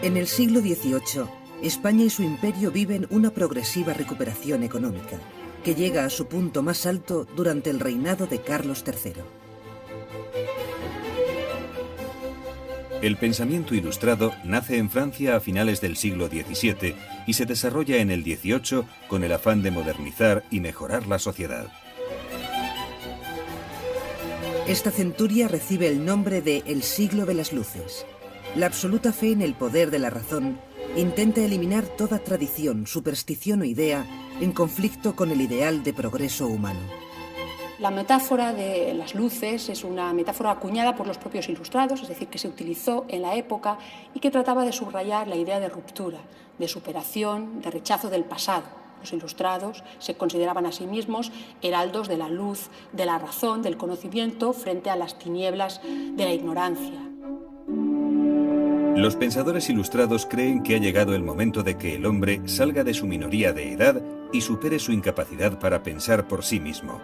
En el siglo XVIII, España y su imperio viven una progresiva recuperación económica, que llega a su punto más alto durante el reinado de Carlos III. El pensamiento ilustrado nace en Francia a finales del siglo XVII y se desarrolla en el XVIII con el afán de modernizar y mejorar la sociedad. Esta centuria recibe el nombre de el siglo de las luces. La absoluta fe en el poder de la razón intenta eliminar toda tradición, superstición o idea en conflicto con el ideal de progreso humano. La metáfora de las luces es una metáfora acuñada por los propios ilustrados, es decir, que se utilizó en la época y que trataba de subrayar la idea de ruptura, de superación, de rechazo del pasado. Los ilustrados se consideraban a sí mismos heraldos de la luz, de la razón, del conocimiento frente a las tinieblas de la ignorancia. Los pensadores ilustrados creen que ha llegado el momento de que el hombre salga de su minoría de edad y supere su incapacidad para pensar por sí mismo.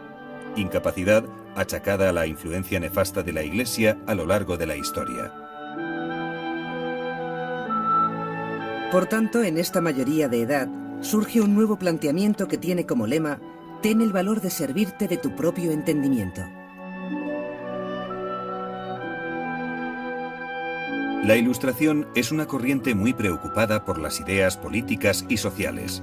Incapacidad achacada a la influencia nefasta de la Iglesia a lo largo de la historia. Por tanto, en esta mayoría de edad surge un nuevo planteamiento que tiene como lema: ten el valor de servirte de tu propio entendimiento. La Ilustración es una corriente muy preocupada por las ideas políticas y sociales.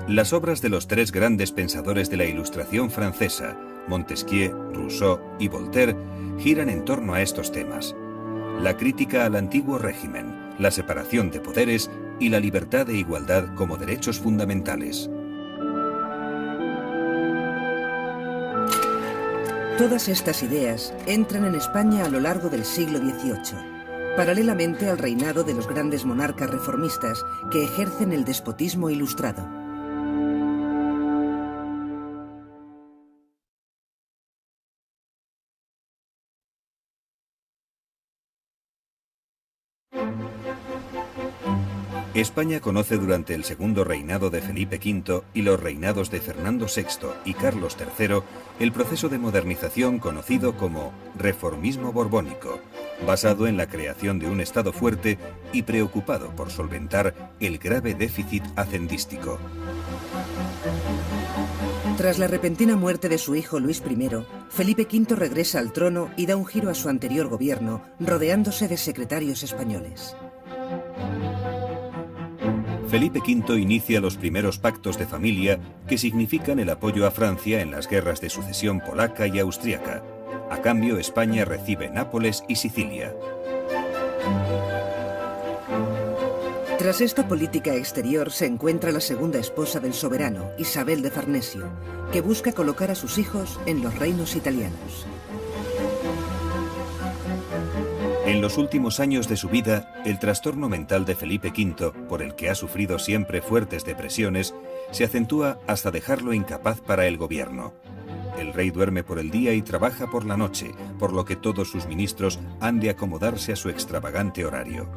Las obras de los tres grandes pensadores de la Ilustración francesa, Montesquieu, Rousseau y Voltaire, giran en torno a estos temas: la crítica al antiguo régimen, la separación de poderes y la libertad e igualdad como derechos fundamentales. Todas estas ideas entran en España a lo largo del siglo XVIII, paralelamente al reinado de los grandes monarcas reformistas que ejercen el despotismo ilustrado. España conoce durante el segundo reinado de Felipe V y los reinados de Fernando VI y Carlos III el proceso de modernización conocido como reformismo borbónico, basado en la creación de un Estado fuerte y preocupado por solventar el grave déficit hacendístico. Tras la repentina muerte de su hijo Luis I, Felipe V regresa al trono y da un giro a su anterior gobierno, rodeándose de secretarios españoles. Felipe V inicia los primeros pactos de familia que significan el apoyo a Francia en las guerras de sucesión polaca y austriaca. A cambio, España recibe Nápoles y Sicilia. Tras esta política exterior se encuentra la segunda esposa del soberano, Isabel de Farnesio, que busca colocar a sus hijos en los reinos italianos. En los últimos años de su vida, el trastorno mental de Felipe V, por el que ha sufrido siempre fuertes depresiones, se acentúa hasta dejarlo incapaz para el gobierno. El rey duerme por el día y trabaja por la noche, por lo que todos sus ministros han de acomodarse a su extravagante horario.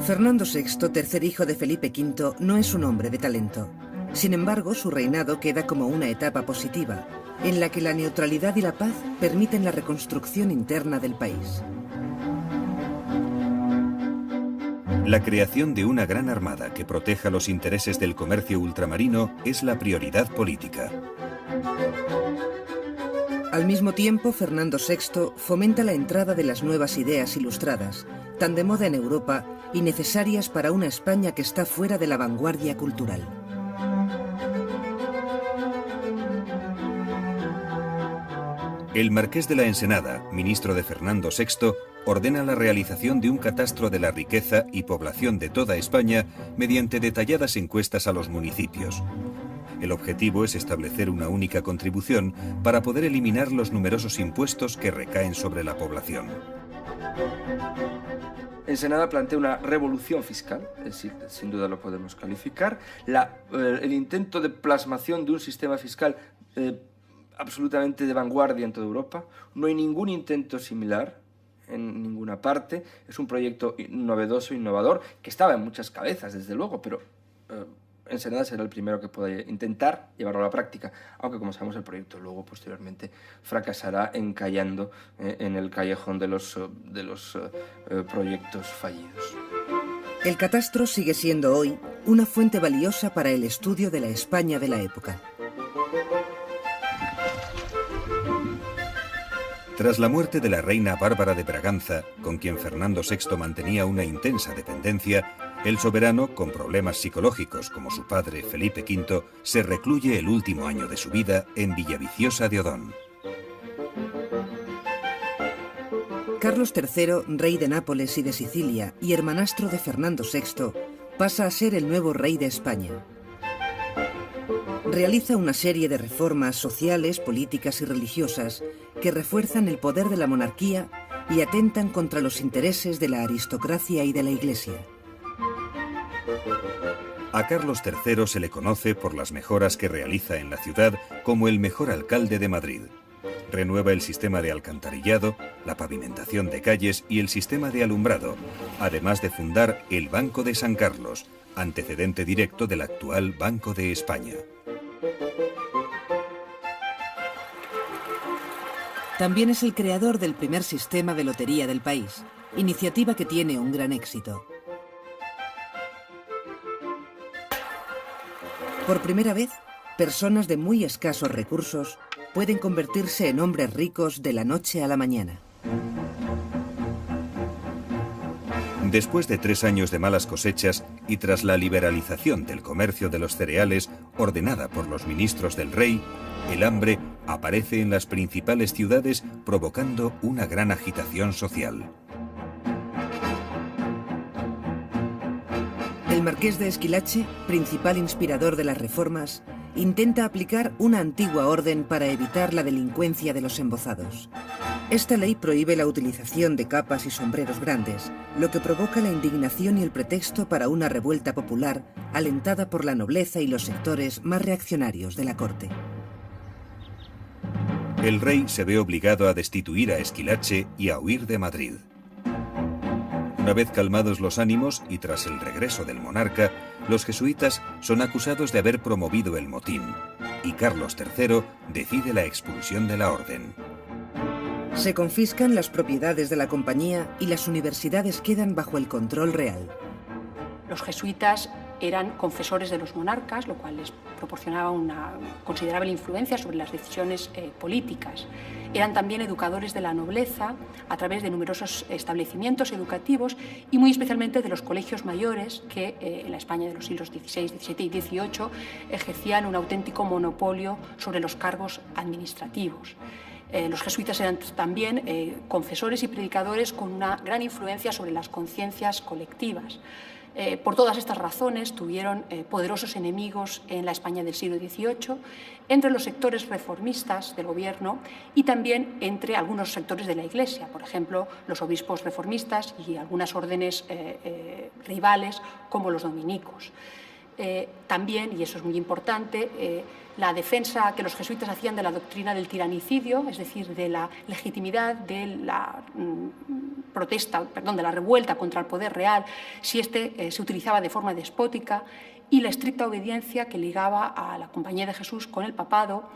Fernando VI, tercer hijo de Felipe V, no es un hombre de talento. Sin embargo, su reinado queda como una etapa positiva, en la que la neutralidad y la paz permiten la reconstrucción interna del país. La creación de una gran armada que proteja los intereses del comercio ultramarino es la prioridad política. Al mismo tiempo, Fernando VI fomenta la entrada de las nuevas ideas ilustradas, tan de moda en Europa y necesarias para una España que está fuera de la vanguardia cultural. El marqués de la Ensenada, ministro de Fernando VI, ordena la realización de un catastro de la riqueza y población de toda España mediante detalladas encuestas a los municipios. El objetivo es establecer una única contribución para poder eliminar los numerosos impuestos que recaen sobre la población. Ensenada plantea una revolución fiscal, es decir, sin duda lo podemos calificar, el intento de plasmación de un sistema fiscal absolutamente de vanguardia en toda Europa. No hay ningún intento similar en ninguna parte. Es un proyecto novedoso, innovador, que estaba en muchas cabezas, desde luego, pero Ensenada será el primero que pueda intentar llevarlo a la práctica, aunque como sabemos el proyecto luego posteriormente fracasará encallando en el callejón de los proyectos fallidos. El catastro sigue siendo hoy una fuente valiosa para el estudio de la España de la época. Tras la muerte de la reina Bárbara de Braganza, con quien Fernando VI mantenía una intensa dependencia, el soberano, con problemas psicológicos como su padre Felipe V, se recluye el último año de su vida en Villaviciosa de Odón. Carlos III, rey de Nápoles y de Sicilia y hermanastro de Fernando VI, pasa a ser el nuevo rey de España. Realiza una serie de reformas sociales, políticas y religiosas que refuerzan el poder de la monarquía y atentan contra los intereses de la aristocracia y de la Iglesia. A Carlos III se le conoce por las mejoras que realiza en la ciudad como el mejor alcalde de Madrid. Renueva el sistema de alcantarillado, la pavimentación de calles y el sistema de alumbrado, además de fundar el Banco de San Carlos, antecedente directo del actual Banco de España. También es el creador del primer sistema de lotería del país, iniciativa que tiene un gran éxito. Por primera vez, personas de muy escasos recursos pueden convertirse en hombres ricos de la noche a la mañana. Después de 3 años de malas cosechas y tras la liberalización del comercio de los cereales ordenada por los ministros del rey, el hambre aparece en las principales ciudades provocando una gran agitación social. El marqués de Esquilache, principal inspirador de las reformas, intenta aplicar una antigua orden para evitar la delincuencia de los embozados. Esta ley prohíbe la utilización de capas y sombreros grandes, lo que provoca la indignación y el pretexto para una revuelta popular alentada por la nobleza y los sectores más reaccionarios de la corte. El rey se ve obligado a destituir a Esquilache y a huir de Madrid. Una vez calmados los ánimos y tras el regreso del monarca, los jesuitas son acusados de haber promovido el motín y Carlos III decide la expulsión de la orden. Se confiscan las propiedades de la compañía y las universidades quedan bajo el control real. Los jesuitas eran confesores de los monarcas, lo cual les proporcionaba una considerable influencia sobre las decisiones políticas. Eran también educadores de la nobleza a través de numerosos establecimientos educativos y muy especialmente de los colegios mayores que en la España de los siglos XVI, XVII y XVIII ejercían un auténtico monopolio sobre los cargos administrativos. Los jesuitas eran también confesores y predicadores con una gran influencia sobre las conciencias colectivas. Por todas estas razones tuvieron poderosos enemigos en la España del siglo XVIII, entre los sectores reformistas del gobierno y también entre algunos sectores de la Iglesia, por ejemplo, los obispos reformistas y algunas órdenes rivales como los dominicos. También, y eso es muy importante, la defensa que los jesuitas hacían de la doctrina del tiranicidio, es decir, de la legitimidad de la de la revuelta contra el poder real, si éste se utilizaba de forma despótica, y la estricta obediencia que ligaba a la Compañía de Jesús con el papado,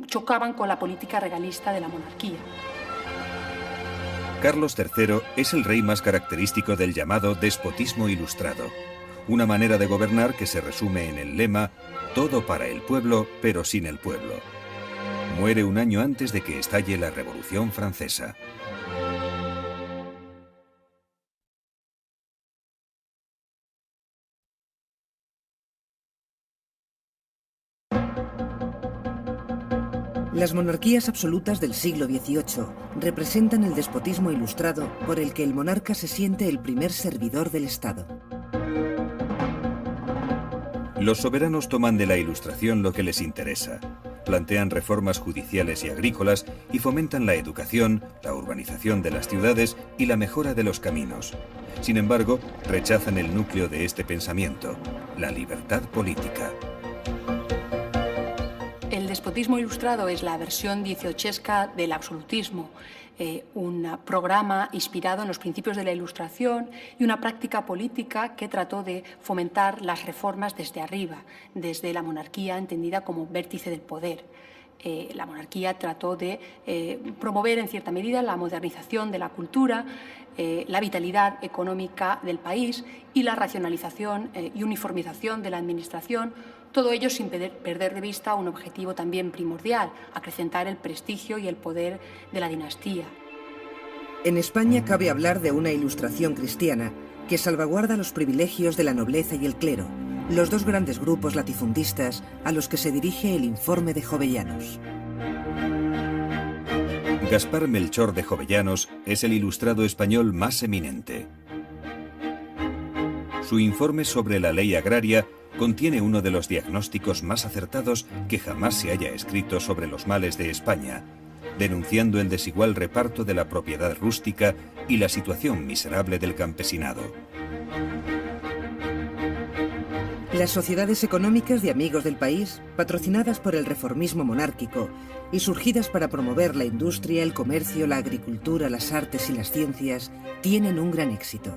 chocaban con la política regalista de la monarquía. Carlos III es el rey más característico del llamado despotismo ilustrado, una manera de gobernar que se resume en el lema «Todo para el pueblo, pero sin el pueblo». Muere un año antes de que estalle la Revolución Francesa. Las monarquías absolutas del siglo XVIII representan el despotismo ilustrado por el que el monarca se siente el primer servidor del Estado. Los soberanos toman de la Ilustración lo que les interesa. Plantean reformas judiciales y agrícolas y fomentan la educación, la urbanización de las ciudades y la mejora de los caminos. Sin embargo, rechazan el núcleo de este pensamiento, la libertad política. El despotismo ilustrado es la versión dieciochesca del absolutismo, un programa inspirado en los principios de la Ilustración y una práctica política que trató de fomentar las reformas desde arriba, desde la monarquía entendida como vértice del poder. La monarquía trató de promover en cierta medida la modernización de la cultura, la vitalidad económica del país y la racionalización y uniformización de la administración, todo ello sin perder de vista un objetivo también primordial, acrecentar el prestigio y el poder de la dinastía. En España cabe hablar de una ilustración cristiana que salvaguarda los privilegios de la nobleza y el clero, los dos grandes grupos latifundistas a los que se dirige el informe de Jovellanos. Gaspar Melchor de Jovellanos es el ilustrado español más eminente. Su informe sobre la ley agraria contiene uno de los diagnósticos más acertados que jamás se haya escrito sobre los males de España, denunciando el desigual reparto de la propiedad rústica y la situación miserable del campesinado. Las sociedades económicas de amigos del país, patrocinadas por el reformismo monárquico y surgidas para promover la industria, el comercio, la agricultura, las artes y las ciencias, tienen un gran éxito.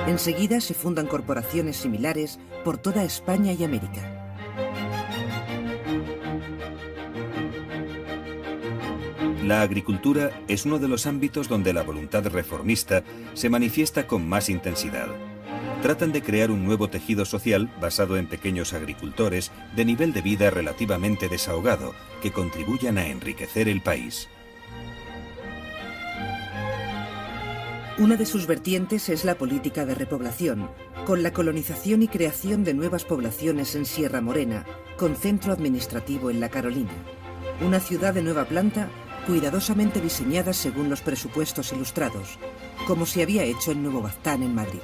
Enseguida se fundan corporaciones similares por toda España y América. La agricultura es uno de los ámbitos donde la voluntad reformista se manifiesta con más intensidad. Tratan de crear un nuevo tejido social basado en pequeños agricultores de nivel de vida relativamente desahogado que contribuyan a enriquecer el país. Una de sus vertientes es la política de repoblación, con la colonización y creación de nuevas poblaciones en Sierra Morena, con centro administrativo en La Carolina, una ciudad de nueva planta cuidadosamente diseñada según los presupuestos ilustrados, como se había hecho en Nuevo Baztán, en Madrid.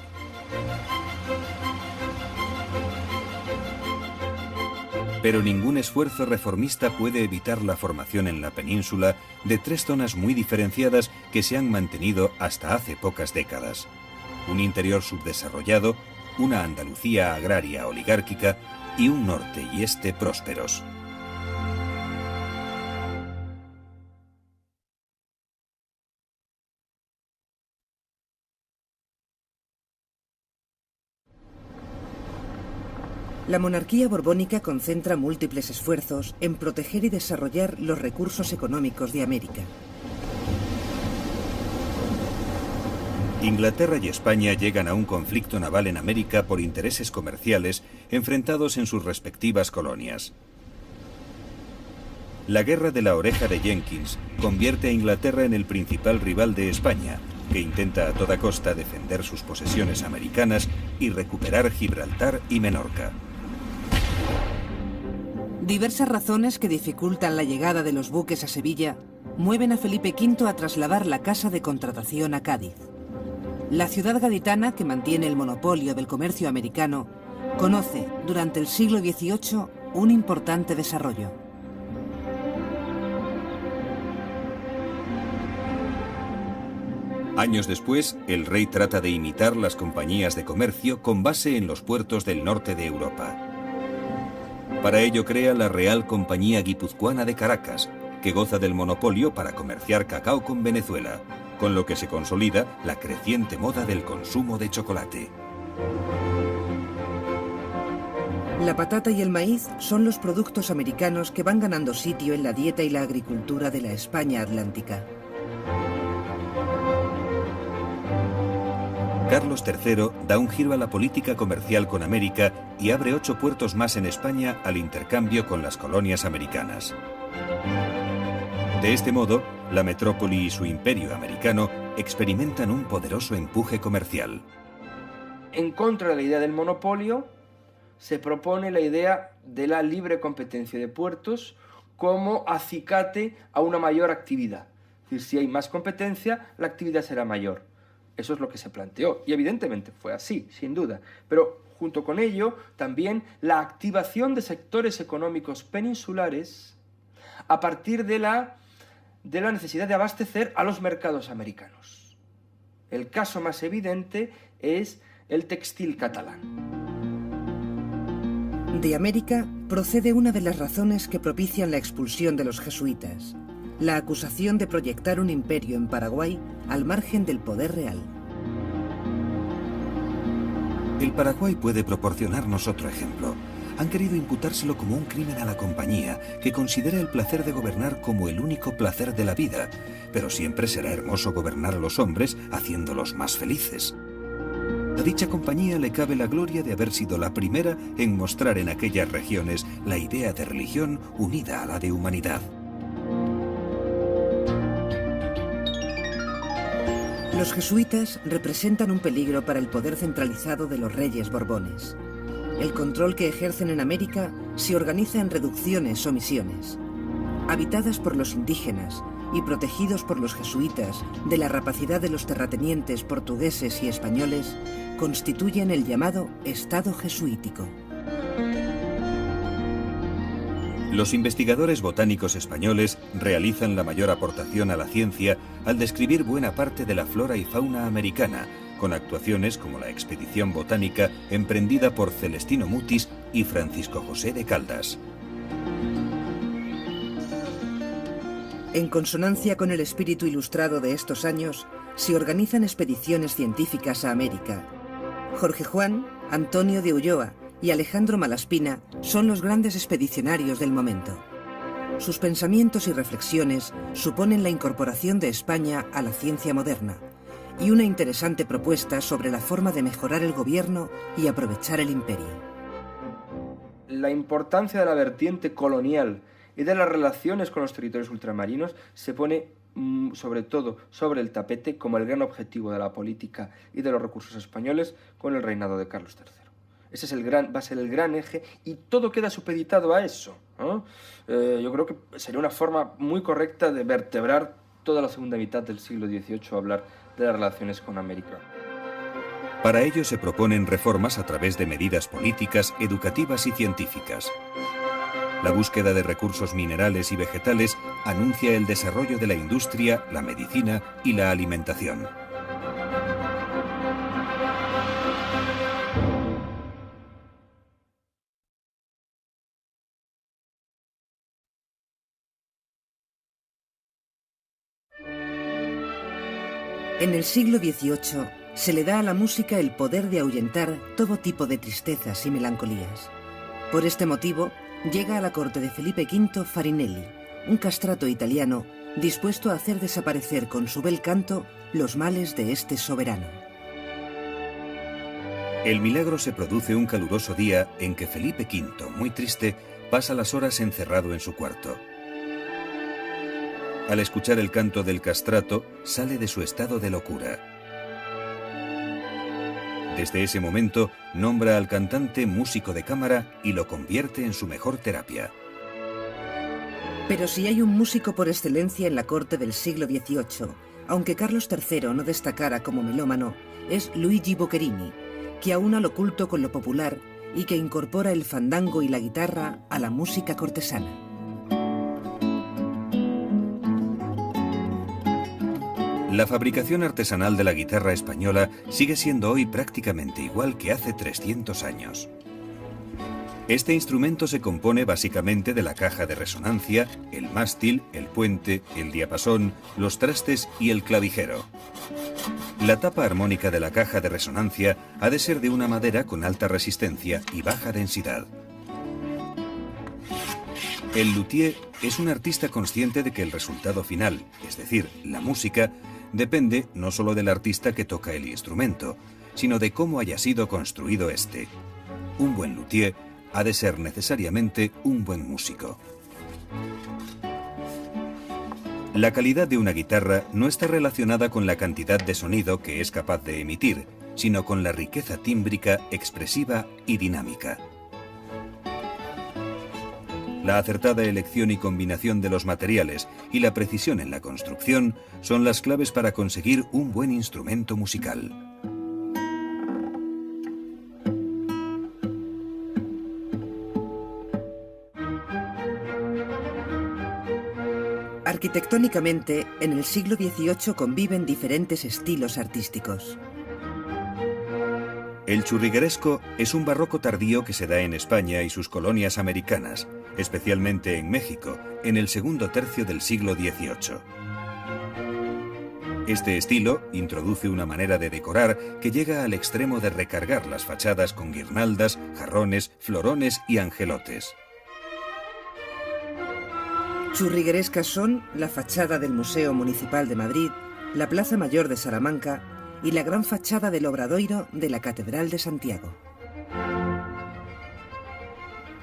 Pero ningún esfuerzo reformista puede evitar la formación en la península de tres zonas muy diferenciadas que se han mantenido hasta hace pocas décadas. Un interior subdesarrollado, una Andalucía agraria oligárquica y un norte y este prósperos. La monarquía borbónica concentra múltiples esfuerzos en proteger y desarrollar los recursos económicos de América. Inglaterra y España llegan a un conflicto naval en América por intereses comerciales enfrentados en sus respectivas colonias. La Guerra de la Oreja de Jenkins convierte a Inglaterra en el principal rival de España, que intenta a toda costa defender sus posesiones americanas y recuperar Gibraltar y Menorca. Diversas razones que dificultan la llegada de los buques a Sevilla mueven a Felipe V a trasladar la casa de contratación a Cádiz. La ciudad gaditana, que mantiene el monopolio del comercio americano, conoce durante el siglo XVIII un importante desarrollo. Años después, el rey trata de imitar las compañías de comercio con base en los puertos del norte de Europa. Para ello crea la Real Compañía Guipuzcoana de Caracas, que goza del monopolio para comerciar cacao con Venezuela, con lo que se consolida la creciente moda del consumo de chocolate. La patata y el maíz son los productos americanos que van ganando sitio en la dieta y la agricultura de la España atlántica. Carlos III da un giro a la política comercial con América y abre 8 puertos más en España al intercambio con las colonias americanas. De este modo, la metrópoli y su imperio americano experimentan un poderoso empuje comercial. En contra de la idea del monopolio, se propone la idea de la libre competencia de puertos como acicate a una mayor actividad. Es decir, si hay más competencia, la actividad será mayor. Eso es lo que se planteó, y evidentemente fue así, sin duda. Pero junto con ello, también la activación de sectores económicos peninsulares a partir de la necesidad de abastecer a los mercados americanos. El caso más evidente es el textil catalán. De América procede una de las razones que propician la expulsión de los jesuitas, la acusación de proyectar un imperio en Paraguay al margen del poder real. El Paraguay puede proporcionarnos otro ejemplo. Han querido imputárselo como un crimen a la compañía, que considera el placer de gobernar como el único placer de la vida, pero siempre será hermoso gobernar a los hombres haciéndolos más felices. A dicha compañía le cabe la gloria de haber sido la primera en mostrar en aquellas regiones la idea de religión unida a la de humanidad. Los jesuitas representan un peligro para el poder centralizado de los reyes borbones. El control que ejercen en América se organiza en reducciones o misiones. Habitadas por los indígenas y protegidos por los jesuitas de la rapacidad de los terratenientes portugueses y españoles, constituyen el llamado Estado jesuítico. Los investigadores botánicos españoles realizan la mayor aportación a la ciencia al describir buena parte de la flora y fauna americana, con actuaciones como la expedición botánica emprendida por Celestino Mutis y Francisco José de Caldas. En consonancia con el espíritu ilustrado de estos años, se organizan expediciones científicas a América. Jorge Juan, Antonio de Ulloa y Alejandro Malaspina son los grandes expedicionarios del momento. Sus pensamientos y reflexiones suponen la incorporación de España a la ciencia moderna y una interesante propuesta sobre la forma de mejorar el gobierno y aprovechar el imperio. La importancia de la vertiente colonial y de las relaciones con los territorios ultramarinos se pone sobre todo sobre el tapete como el gran objetivo de la política y de los recursos españoles con el reinado de Carlos III. Ese es va a ser el gran eje y todo queda supeditado a eso, ¿no? Yo creo que sería una forma muy correcta de vertebrar toda la segunda mitad del siglo XVIII, hablar de las relaciones con América. Para ello se proponen reformas a través de medidas políticas, educativas y científicas. La búsqueda de recursos minerales y vegetales anuncia el desarrollo de la industria, la medicina y la alimentación. En el siglo XVIII se le da a la música el poder de ahuyentar todo tipo de tristezas y melancolías. Por este motivo, llega a la corte de Felipe V Farinelli, un castrato italiano dispuesto a hacer desaparecer con su bel canto los males de este soberano. El milagro se produce un caluroso día en que Felipe V, muy triste, pasa las horas encerrado en su cuarto. Al escuchar el canto del castrato, sale de su estado de locura. Desde ese momento, nombra al cantante músico de cámara y lo convierte en su mejor terapia. Pero si hay un músico por excelencia en la corte del siglo XVIII, aunque Carlos III no destacara como melómano, es Luigi Boccherini, que aúna lo culto con lo popular y que incorpora el fandango y la guitarra a la música cortesana. La fabricación artesanal de la guitarra española sigue siendo hoy prácticamente igual que hace 300 años. Este instrumento se compone básicamente de la caja de resonancia, el mástil, el puente, el diapasón, los trastes y el clavijero. La tapa armónica de la caja de resonancia ha de ser de una madera con alta resistencia y baja densidad. El luthier es un artista consciente de que el resultado final, es decir, la música, depende no solo del artista que toca el instrumento, sino de cómo haya sido construido este. Un buen luthier ha de ser necesariamente un buen músico. La calidad de una guitarra no está relacionada con la cantidad de sonido que es capaz de emitir, sino con la riqueza tímbrica, expresiva y dinámica. La acertada elección y combinación de los materiales y la precisión en la construcción son las claves para conseguir un buen instrumento musical. Arquitectónicamente, en el siglo XVIII conviven diferentes estilos artísticos. El churrigueresco es un barroco tardío que se da en España y sus colonias americanas, especialmente en México, en el segundo tercio del siglo XVIII. Este estilo introduce una manera de decorar que llega al extremo de recargar las fachadas con guirnaldas, jarrones, florones y angelotes. Churriguerescas son la fachada del Museo Municipal de Madrid, la Plaza Mayor de Salamanca y la gran fachada del Obradoiro de la Catedral de Santiago.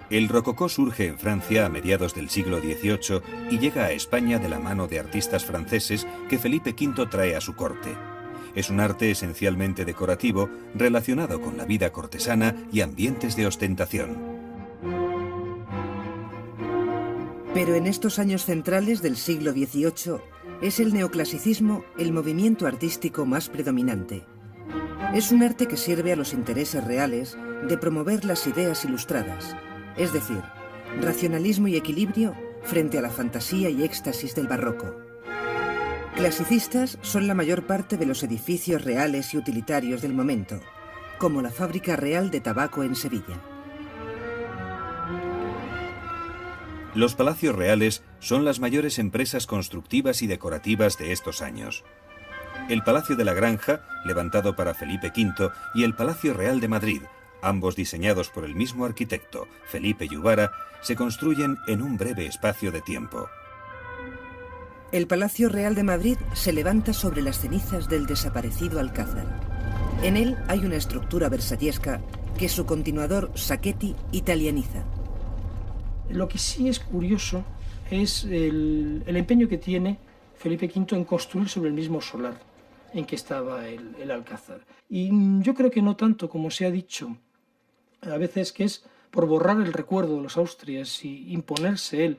El rococó surge en Francia a mediados del siglo XVIII y llega a España de la mano de artistas franceses que Felipe V trae a su corte. Es un arte esencialmente decorativo relacionado con la vida cortesana y ambientes de ostentación. Pero en estos años centrales del siglo XVIII es el neoclasicismo el movimiento artístico más predominante. Es un arte que sirve a los intereses reales de promover las ideas ilustradas, es decir, racionalismo y equilibrio frente a la fantasía y éxtasis del barroco. Clasicistas son la mayor parte de los edificios reales y utilitarios del momento, como la Fábrica Real de Tabaco en Sevilla. Los palacios reales son las mayores empresas constructivas y decorativas de estos años. El Palacio de la Granja, levantado para Felipe V, y el Palacio Real de Madrid, ambos diseñados por el mismo arquitecto, Felipe Yubara, se construyen en un breve espacio de tiempo. El Palacio Real de Madrid se levanta sobre las cenizas del desaparecido Alcázar. En él hay una estructura versallesca que su continuador Sacchetti italianiza. Lo que sí es curioso es el empeño que tiene Felipe V en construir sobre el mismo solar en que estaba el Alcázar. Y yo creo que no tanto como se ha dicho a veces, que es por borrar el recuerdo de los Austrias y imponerse él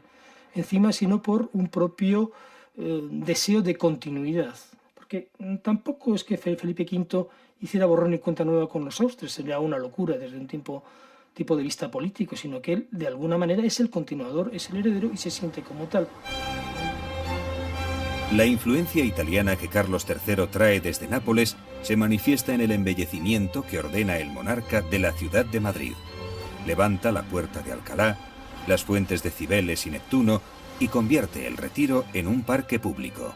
encima, sino por un propio deseo de continuidad. Porque tampoco es que Felipe V hiciera borrón y cuenta nueva con los Austrias, sería una locura desde un tipo de vista político, sino que él de alguna manera es el continuador, es el heredero y se siente como tal. La influencia italiana que Carlos III trae desde Nápoles se manifiesta en el embellecimiento que ordena el monarca de la ciudad de Madrid. Levanta la Puerta de Alcalá, las fuentes de Cibeles y Neptuno y convierte el Retiro en un parque público.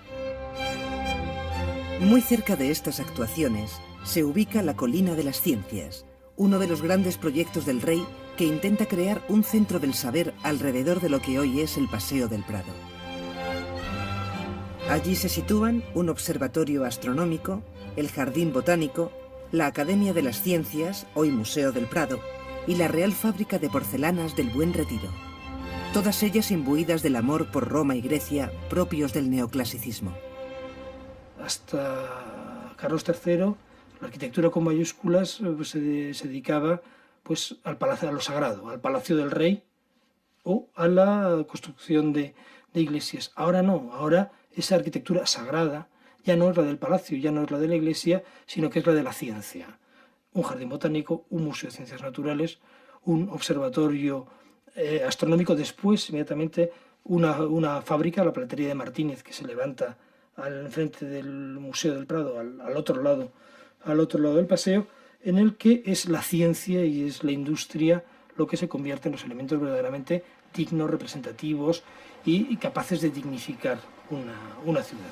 Muy cerca de estas actuaciones se ubica la Colina de las Ciencias, uno de los grandes proyectos del rey que intenta crear un centro del saber alrededor de lo que hoy es el Paseo del Prado. Allí se sitúan un observatorio astronómico, el Jardín Botánico, la Academia de las Ciencias, hoy Museo del Prado, y la Real Fábrica de Porcelanas del Buen Retiro. Todas ellas imbuidas del amor por Roma y Grecia propios del neoclasicismo. Hasta Carlos III, la arquitectura con mayúsculas se dedicaba pues, al palacio, a lo sagrado, al Palacio del Rey o a la construcción de iglesias. Ahora no, ahora esa arquitectura sagrada ya no es la del palacio, ya no es la de la iglesia, sino que es la de la ciencia. Un jardín botánico, un museo de ciencias naturales, un observatorio astronómico, después inmediatamente una fábrica, la platería de Martínez, que se levanta al frente del Museo del Prado, al otro lado del paseo, en el que es la ciencia y es la industria lo que se convierte en los elementos verdaderamente dignos, representativos y capaces de dignificar una ciudad.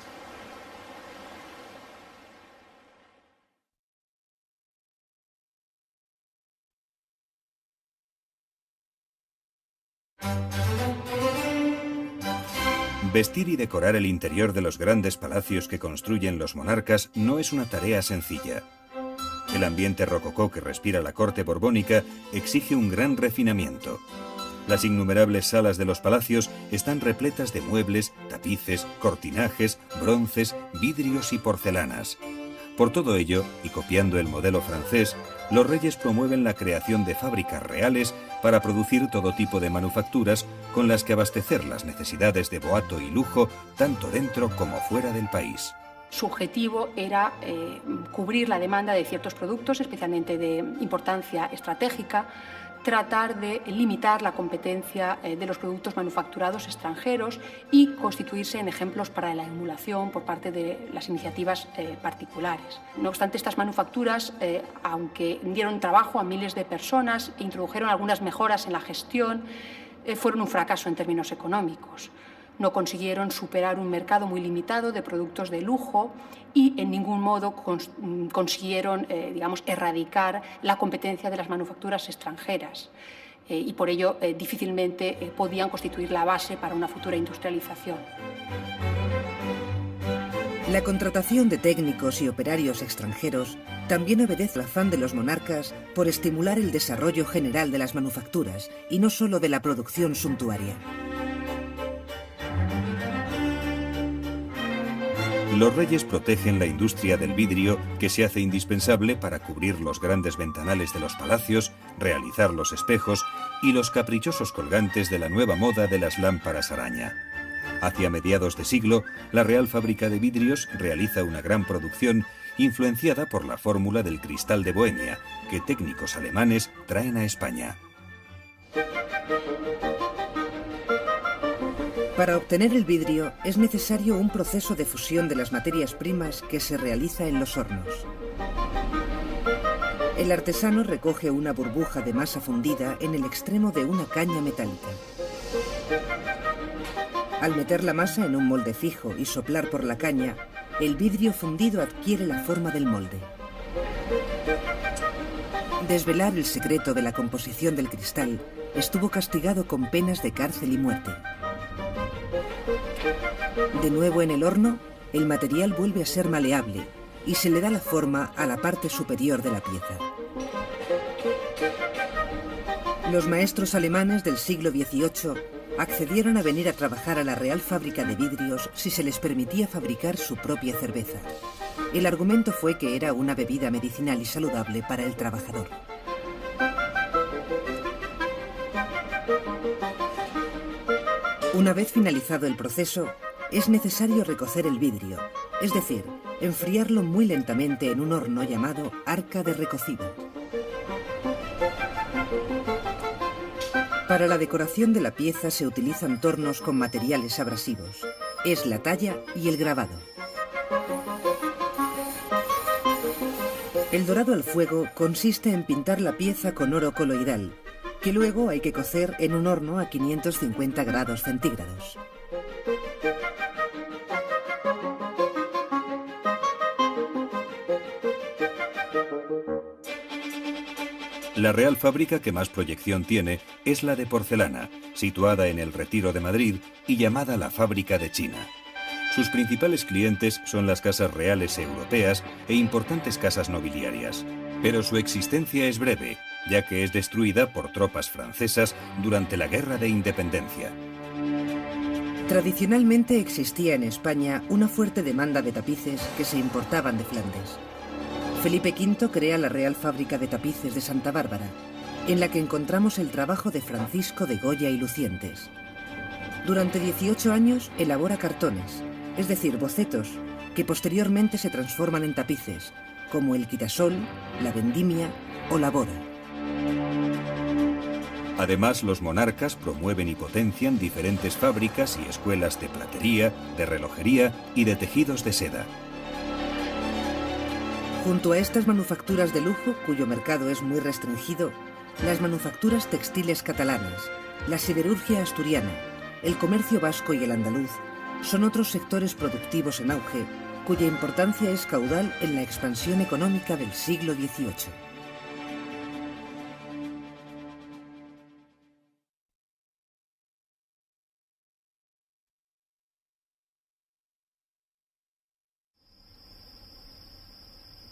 Vestir y decorar el interior de los grandes palacios que construyen los monarcas no es una tarea sencilla. El ambiente rococó que respira la corte borbónica exige un gran refinamiento. Las innumerables salas de los palacios están repletas de muebles, tapices, cortinajes, bronces, vidrios y porcelanas. Por todo ello, y copiando el modelo francés, los reyes promueven la creación de fábricas reales para producir todo tipo de manufacturas con las que abastecer las necesidades de boato y lujo tanto dentro como fuera del país. Su objetivo era cubrir la demanda de ciertos productos, especialmente de importancia estratégica, tratar de limitar la competencia de los productos manufacturados extranjeros y constituirse en ejemplos para la emulación por parte de las iniciativas particulares. No obstante, estas manufacturas, aunque dieron trabajo a miles de personas e introdujeron algunas mejoras en la gestión, fueron un fracaso en términos económicos. No consiguieron superar un mercado muy limitado de productos de lujo y en ningún modo consiguieron, erradicar la competencia de las manufacturas extranjeras. Y por ello difícilmente podían constituir la base para una futura industrialización. La contratación de técnicos y operarios extranjeros también obedece al afán de los monarcas por estimular el desarrollo general de las manufacturas y no solo de la producción suntuaria. Los reyes protegen la industria del vidrio, que se hace indispensable para cubrir los grandes ventanales de los palacios, realizar los espejos y los caprichosos colgantes de la nueva moda de las lámparas araña. Hacia mediados de siglo, la Real Fábrica de Vidrios realiza una gran producción influenciada por la fórmula del cristal de Bohemia, que técnicos alemanes traen a España. Para obtener el vidrio es necesario un proceso de fusión de las materias primas que se realiza en los hornos. El artesano recoge una burbuja de masa fundida en el extremo de una caña metálica. Al meter la masa en un molde fijo y soplar por la caña, el vidrio fundido adquiere la forma del molde. Desvelar el secreto de la composición del cristal estuvo castigado con penas de cárcel y muerte. De nuevo en el horno, el material vuelve a ser maleable y se le da la forma a la parte superior de la pieza. Los maestros alemanes del siglo XVIII accedieron a venir a trabajar a la Real Fábrica de Vidrios si se les permitía fabricar su propia cerveza. El argumento fue que era una bebida medicinal y saludable para el trabajador. Una vez finalizado el proceso, es necesario recocer el vidrio, es decir, enfriarlo muy lentamente en un horno llamado arca de recocido. Para la decoración de la pieza se utilizan tornos con materiales abrasivos. Es la talla y el grabado. El dorado al fuego consiste en pintar la pieza con oro coloidal, que luego hay que cocer en un horno a 550 grados centígrados. La Real Fábrica que más proyección tiene es la de porcelana, situada en el Retiro de Madrid y llamada la Fábrica de China. Sus principales clientes son las casas reales europeas e importantes casas nobiliarias. Pero su existencia es breve, ya que es destruida por tropas francesas durante la Guerra de Independencia. Tradicionalmente existía en España una fuerte demanda de tapices que se importaban de Flandes. Felipe V crea la Real Fábrica de Tapices de Santa Bárbara, en la que encontramos el trabajo de Francisco de Goya y Lucientes. Durante 18 años elabora cartones, es decir, bocetos, que posteriormente se transforman en tapices, como el quitasol, la vendimia o la boda. Además, los monarcas promueven y potencian diferentes fábricas y escuelas de platería, de relojería y de tejidos de seda. Junto a estas manufacturas de lujo, cuyo mercado es muy restringido, las manufacturas textiles catalanas, la siderurgia asturiana, el comercio vasco y el andaluz son otros sectores productivos en auge, cuya importancia es caudal en la expansión económica del siglo XVIII.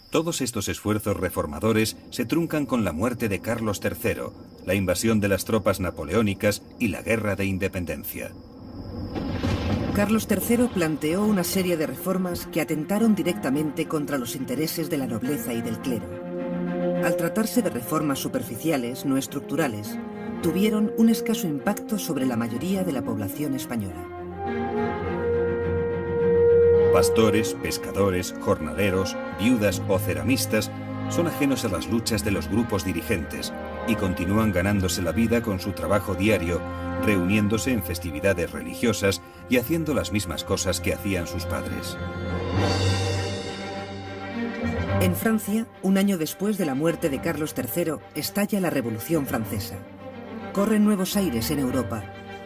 Todos estos esfuerzos reformadores se truncan con la muerte de Carlos III, la invasión de las tropas napoleónicas y la Guerra de Independencia. Carlos III planteó una serie de reformas que atentaron directamente contra los intereses de la nobleza y del clero. Al tratarse de reformas superficiales, no estructurales, tuvieron un escaso impacto sobre la mayoría de la población española. Pastores, pescadores, jornaleros, viudas o ceramistas son ajenos a las luchas de los grupos dirigentes, y continúan ganándose la vida con su trabajo diario, reuniéndose en festividades religiosas y haciendo las mismas cosas que hacían sus padres. En Francia, un año después de la muerte de Carlos III, estalla la Revolución Francesa. Corren nuevos aires en Europa,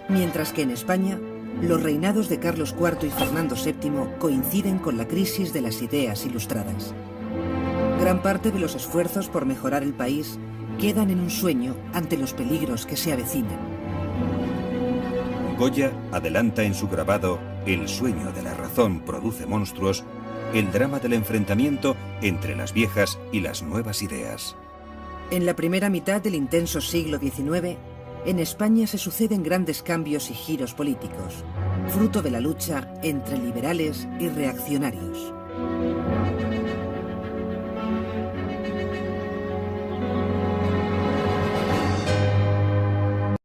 mientras que en España, los reinados de Carlos IV y Fernando VII coinciden con la crisis de las ideas ilustradas. Gran parte de los esfuerzos por mejorar el país quedan en un sueño ante los peligros que se avecinan. Goya adelanta en su grabado El sueño de la razón produce monstruos, el drama del enfrentamiento entre las viejas y las nuevas ideas. En la primera mitad del intenso siglo XIX, en España se suceden grandes cambios y giros políticos, fruto de la lucha entre liberales y reaccionarios.